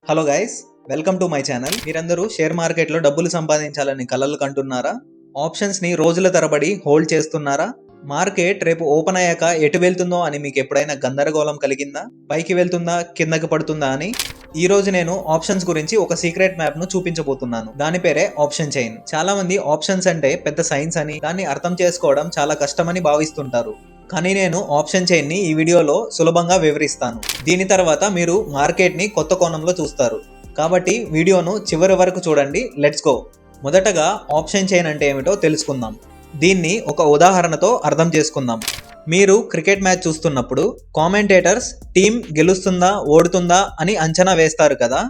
Hello guys, welcome to my channel. మీరందరూ share మార్కెట్లో డబ్బులు సంపాదించాలని కలలు కంటున్నారా? ఆప్షన్స్ని రోజుల తరబడి హోల్డ్ చేస్తున్నారా? మార్కెట్ రేపు ఓపెన్ అయ్యాక ఎటు వెళ్తుందో అని మీకు ఎప్పుడైనా గందరగోళం కలిగిందా? పైకి వెళ్తుందా, కిందకి పడుతుందా అని? ఈ రోజు నేను ఆప్షన్స్ గురించి ఒక సీక్రెట్ మ్యాప్ ను చూపించబోతున్నాను. దాని పేరే ఆప్షన్ చైన్. చాలా మంది ఆప్షన్స్ అంటే పెద్ద సైన్స్ అని, దాన్ని అర్థం చేసుకోవడం చాలా కష్టమని భావిస్తుంటారు. కానీ నేను ఆప్షన్ చైన్ ని ఈ వీడియోలో సులభంగా వివరిస్తాను. దీని తర్వాత మీరు మార్కెట్ ని కొత్త కోణంలో చూస్తారు. కాబట్టి వీడియోను చివరి వరకు చూడండి. Let's go. మొదటగా ఆప్షన్ చైన్ అంటే ఏమిటో తెలుసుకుందాం. దీన్ని ఒక ఉదాహరణతో అర్థం చేసుకుందాం. మీరు క్రికెట్ మ్యాచ్ చూస్తున్నప్పుడు కామెంటేటర్స్ టీం గెలుస్తుందా, ఓడుతుందా అని అంచనా వేస్తారు కదా.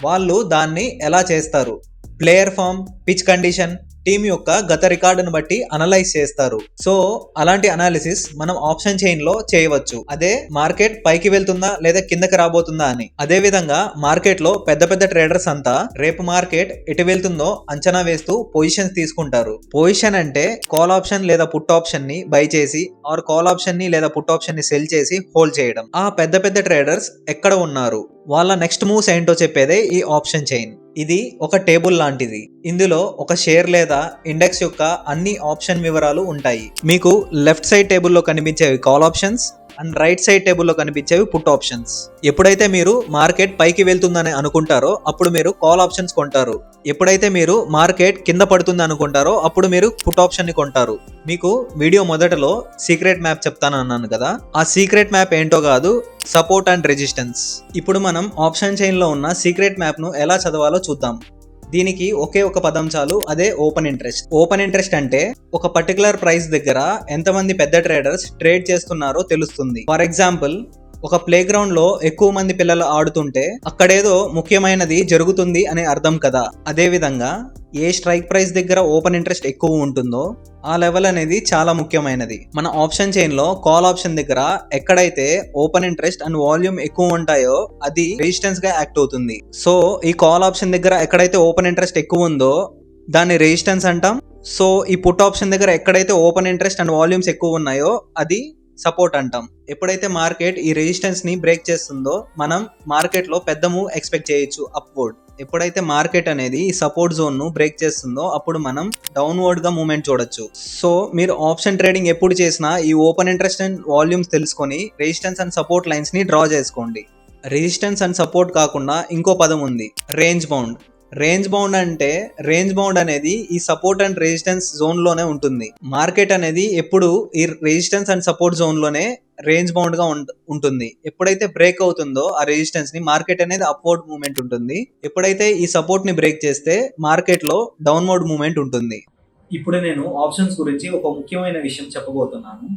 వాళ్ళు దాన్ని ఎలా చేస్తారు? Player form, pitch condition, team యొక్క గత రికార్డును బట్టి అనలైజ్ చేస్తారు. సో అలాంటి అనాలిసిస్ మనం ఆప్షన్ చైన్ లో చేయవచ్చు. అదే మార్కెట్ పైకి వెళ్తుందా లేదా కిందకి రాబోతుందా అని. అదే విధంగా మార్కెట్ లో పెద్ద పెద్ద ట్రేడర్స్ అంతా రేపు మార్కెట్ ఎటు వెళ్తుందో అంచనా వేస్తూ పొజిషన్స్ తీసుకుంటారు. పొజిషన్ అంటే కాల్ ఆప్షన్ లేదా పుట్ ఆప్షన్ ని బై చేసి ఆర్ కాల్ ఆప్షన్ ని లేదా పుట్ ఆప్షన్ ని సెల్ చేసి హోల్డ్ చేయడం. ఆ పెద్ద పెద్ద ట్రేడర్స్ ఎక్కడ ఉన్నారు, వాళ్ళ నెక్స్ట్ మూవ్స్ ఏంటో చెప్పేదే ఈ ఆప్షన్ చైన్. ఇది ఒక టేబుల్ లాంటిది. ఇందులో ఒక షేర్ లేదా ఇండెక్స్ యొక్క అన్ని ఆప్షన్ వివరాలు ఉంటాయి. మీకు లెఫ్ట్ సైడ్ టేబుల్లో కనిపించేవి call options and right side టేబుల్లో కనిపించేవి పుట్ ఆప్షన్స్. ఎప్పుడైతే మీరు మార్కెట్ పైకి వెళ్తుందని అనుకుంటారో అప్పుడు మీరు కాల్ ఆప్షన్స్ కొంటారు. ఎప్పుడైతే మీరు మార్కెట్ కింద పడుతుంది అనుకుంటారో అప్పుడు మీరు పుట్ ఆప్షన్ ని కొంటారు. మీకు వీడియో మొదటలో సీక్రెట్ మ్యాప్ చెప్తాను అన్నాను కదా, ఆ సీక్రెట్ మ్యాప్ ఏంటో కాదు, సపోర్ట్ అండ్ రెసిస్టెన్స్. ఇప్పుడు మనం ఆప్షన్ చైన్ లో ఉన్న సీక్రెట్ మ్యాప్ ను ఎలా చదవాలో చూద్దాం. దీనికి ఒకే ఒక పదం చాలు, అదే ఓపెన్ ఇంట్రెస్ట్. ఓపెన్ ఇంట్రెస్ట్ అంటే ఒక పర్టికులర్ ప్రైస్ దగ్గర ఎంతమంది పెద్ద ట్రేడర్స్ ట్రేడ్ చేస్తున్నారో తెలుస్తుంది. ఫర్ ఎగ్జాంపుల్, ఒక ప్లే గ్రౌండ్ లో ఎక్కువ మంది పిల్లలు ఆడుతుంటే అక్కడేదో ముఖ్యమైనది జరుగుతుంది అనే అర్థం కదా. అదే విధంగా ఏ స్ట్రైక్ ప్రైస్ దగ్గర ఓపెన్ ఇంట్రెస్ట్ ఎక్కువ ఉంటుందో ఆ లెవెల్ అనేది చాలా ముఖ్యమైనది. మన ఆప్షన్ చైన్ లో కాల్ ఆప్షన్ దగ్గర ఎక్కడైతే ఓపెన్ ఇంట్రెస్ట్ అండ్ వాల్యూమ్ ఎక్కువ ఉంటాయో అది రెసిస్టెన్స్ గా యాక్ట్ అవుతుంది. సో ఈ కాల్ ఆప్షన్ దగ్గర ఎక్కడైతే ఓపెన్ ఇంట్రెస్ట్ ఎక్కువ ఉందో దాన్ని రెసిస్టెన్స్ అంటాం. సో ఈ పుట్ ఆప్షన్ దగ్గర ఎక్కడైతే ఓపెన్ ఇంట్రెస్ట్ అండ్ వాల్యూమ్స్ ఎక్కువ ఉన్నాయో అది సపోర్ట్ అంటాం. ఎప్పుడైతే మార్కెట్ ఈ రెసిస్టెన్స్ ని బ్రేక్ చేస్తుందో మనం మార్కెట్ లో పెద్ద మూవ్ ఎక్స్పెక్ట్ చేయొచ్చు అప్వర్డ్. ఎప్పుడైతే మార్కెట్ అనేది ఈ సపోర్ట్ జోన్ ను బ్రేక్ చేస్తుందో అప్పుడు మనం డౌన్వర్డ్ గా మూవ్మెంట్ చూడొచ్చు. సో మీరు ఆప్షన్ ట్రేడింగ్ ఎప్పుడు చేసినా ఈ ఓపెన్ ఇంట్రెస్ట్ అండ్ వాల్యూమ్స్ తెలుసుకొని రెసిస్టెన్స్ అండ్ సపోర్ట్ లైన్స్ ని డ్రా చేసుకోండి. రెసిస్టెన్స్ అండ్ సపోర్ట్ కాకుండా ఇంకో పదం ఉంది, రేంజ్ బౌండ్. రేంజ్ బౌండ్ అంటే రేంజ్ బౌండ్ అనేది ఈ సపోర్ట్ అండ్ రెసిస్టెన్స్ జోన్ లోనే ఉంటుంది. మార్కెట్ అనేది ఎప్పుడు ఈ రెసిస్టెన్స్ అండ్ సపోర్ట్ జోన్ లోనే రేంజ్ బౌండ్ గా ఉంటుంది. ఎప్పుడైతే బ్రేక్ అవుతుందో ఆ రెసిస్టెన్స్ ని మార్కెట్ అనేది అప్వర్డ్ మూవ్మెంట్ ఉంటుంది. ఎప్పుడైతే ఈ సపోర్ట్ ని బ్రేక్ చేస్తే మార్కెట్ లో డౌన్వర్డ్ మూవ్మెంట్ ఉంటుంది. ఇప్పుడు నేను ఆప్షన్స్ గురించి ఒక ముఖ్యమైన విషయం చెప్పబోతున్నాను.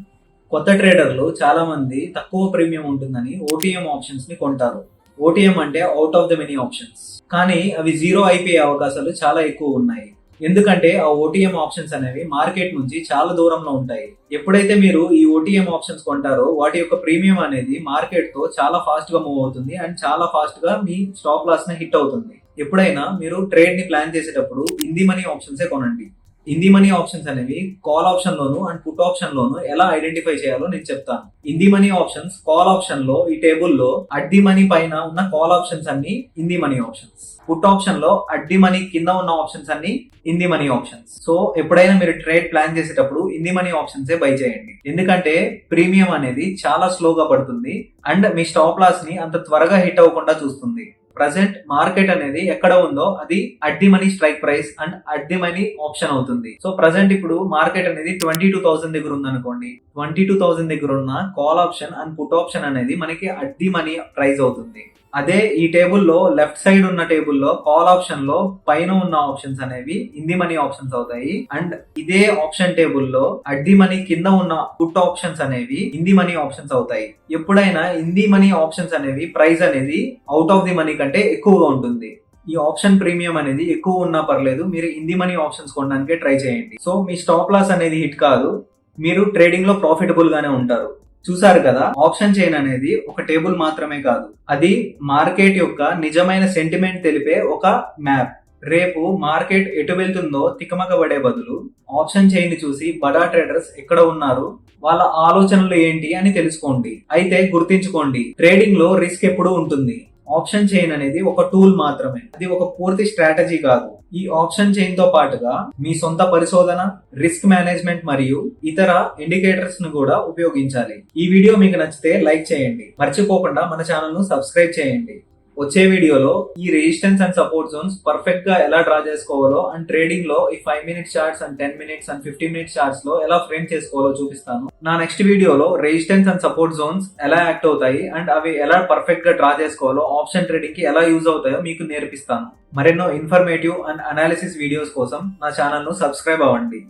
కొత్త ట్రేడర్లు చాలా మంది తక్కువ ప్రీమియం ఉంటుందని ఓటీఎం ఆప్షన్స్ ని కొంటారు. ఓటీఎం అంటే out of the many options. కానీ అవి జీరో అయిపోయే అవకాశాలు చాలా ఎక్కువ ఉన్నాయి. ఎందుకంటే ఆ ఓటీఎం ఆప్షన్స్ అనేవి మార్కెట్ నుంచి చాలా దూరంలో ఉంటాయి. ఎప్పుడైతే మీరు ఈ ఓటీఎం ఆప్షన్స్ కొంటారో వాటి యొక్క ప్రీమియం అనేది మార్కెట్ తో చాలా ఫాస్ట్ గా మూవ్ అవుతుంది అండ్ చాలా ఫాస్ట్ గా మీ స్టాప్ లాస్ ని హిట్ అవుతుంది. ఎప్పుడైనా మీరు ట్రేడ్ ని ప్లాన్ చేసేటప్పుడు ఇన్ ది మనీ ఆప్షన్సే కొనండి. ఇన్ ది మనీ ఆప్షన్స్ అనేవి కాల్ ఆప్షన్ లోను అండ్ పుట్ ఆప్షన్ లోను ఎలా ఐడెంటిఫై చేయాలో నేను చెప్తాను. In the money options call option లో ఈ టేబుల్ లో అట్ ది మనీ పైన ఉన్న కాల్ ఆప్షన్స్ అన్ని in the money options. Put option లో అట్ ది మనీ కింద ఉన్న ఆప్షన్స్ అన్ని in the money options. So ఎప్పుడైనా మీరు ట్రేడ్ ప్లాన్ చేసేటప్పుడు in the money options buy చేయండి. ఎందుకంటే ప్రీమియం అనేది చాలా స్లోగా పడుతుంది అండ్ మీ స్టాప్ లాస్ ని అంత త్వరగా హిట్ అవ్వకుండా చూస్తుంది. ప్రజెంట్ మార్కెట్ అనేది ఎక్కడ ఉందో అది at the money strike price and at the money option అవుతుంది. సో ప్రజెంట్ ఇప్పుడు మార్కెట్ అనేది 22,000 దగ్గర ఉంది అనుకోండి. 22,000 దగ్గర ఉన్న call option and put option అనేది మనకి అట్ ది మనీ ప్రైస్ అవుతుంది. అదే ఈ టేబుల్లో లెఫ్ట్ సైడ్ ఉన్న టేబుల్లో కాల్ ఆప్షన్ లో పైన ఉన్న ఆప్షన్స్ అనేవి ఇన్ ది మనీ ఆప్షన్స్ అవుతాయి అండ్ ఇదే ఆప్షన్ టేబుల్లో అట్ ది మనీ కింద ఉన్న పుట్ ఆప్షన్స్ అనేవి ఇన్ ది మనీ ఆప్షన్స్ అవుతాయి. ఎప్పుడైనా ఇన్ ది మనీ ఆప్షన్స్ అనేవి ప్రైస్ అనేది అవుట్ ఆఫ్ ది మనీ కంటే ఎక్కువగా ఉంటుంది. ఈ ఆప్షన్ ప్రీమియం అనేది ఎక్కువ ఉన్నా పర్లేదు, మీరు ఇన్ ది మనీ ఆప్షన్స్ కొనడానికి ట్రై చేయండి. సో మీ స్టాప్ లాస్ అనేది హిట్ కాదు, మీరు ట్రేడింగ్ లో ప్రాఫిటబుల్ గానే ఉంటారు. చూసారు కదా, ఆప్షన్ చైన్ అనేది ఒక టేబుల్ మాత్రమే కాదు, అది మార్కెట్ యొక్క నిజమైన సెంటిమెంట్ తెలిపే ఒక మ్యాప్. రేపు మార్కెట్ ఎటు వెళ్తుందో తికమకబడే బదులు ఆప్షన్ చైన్ ని చూసి బడా ట్రేడర్స్ ఎక్కడ ఉన్నారు, వాళ్ళ ఆలోచనలు ఏంటి అని తెలుసుకోండి. అయితే గుర్తించుకోండి, ట్రేడింగ్ లో రిస్క్ ఎప్పుడు ఉంటుంది. ఆప్షన్ చైన్ అనేది ఒక టూల్ మాత్రమే, అది ఒక పూర్తి స్ట్రాటజీ కాదు. ఈ ఆప్షన్ చైన్ తో పాటుగా మీ సొంత పరిశోధన, రిస్క్ మేనేజ్మెంట్ మరియు ఇతర ఇండికేటర్స్ ను కూడా ఉపయోగించాలి. ఈ వీడియో మీకు నచ్చితే లైక్ చేయండి, మర్చిపోకుండా మన ఛానల్ ను సబ్స్క్రైబ్ చేయండి. వచ్చే వీడియోలో ఈ resistance and support Jones perfect గా ఎలా డ్రా చేసుకోవాలో అండ్ ట్రేడింగ్ లో ఈ 5 minutes charts and 10 minutes and 15 minutes charts లో ఎలా ఫ్రేమ్ చేసుకోవాలో చూపిస్తాను. నా నెక్స్ట్ వీడియోలో రెసిస్టెన్స్ అండ్ సపోర్ట్ జోన్స్ ఎలా యాక్ట్ అవుతాయి అండ్ అవి ఎలా పర్ఫెక్ట్ గా డ్రా చేసుకోవాలో, ఆప్షన్ ట్రేడింగ్ కి ఎలా యూజ్ అవుతాయో మీకు నేర్పిస్తాను. మరెన్నో ఇన్ఫర్మేటివ్ అండ్ అనాలిసిస్ వీడియోస్ కోసం నా ఛానల్ ను సబ్స్క్రైబ్ అవ్వండి.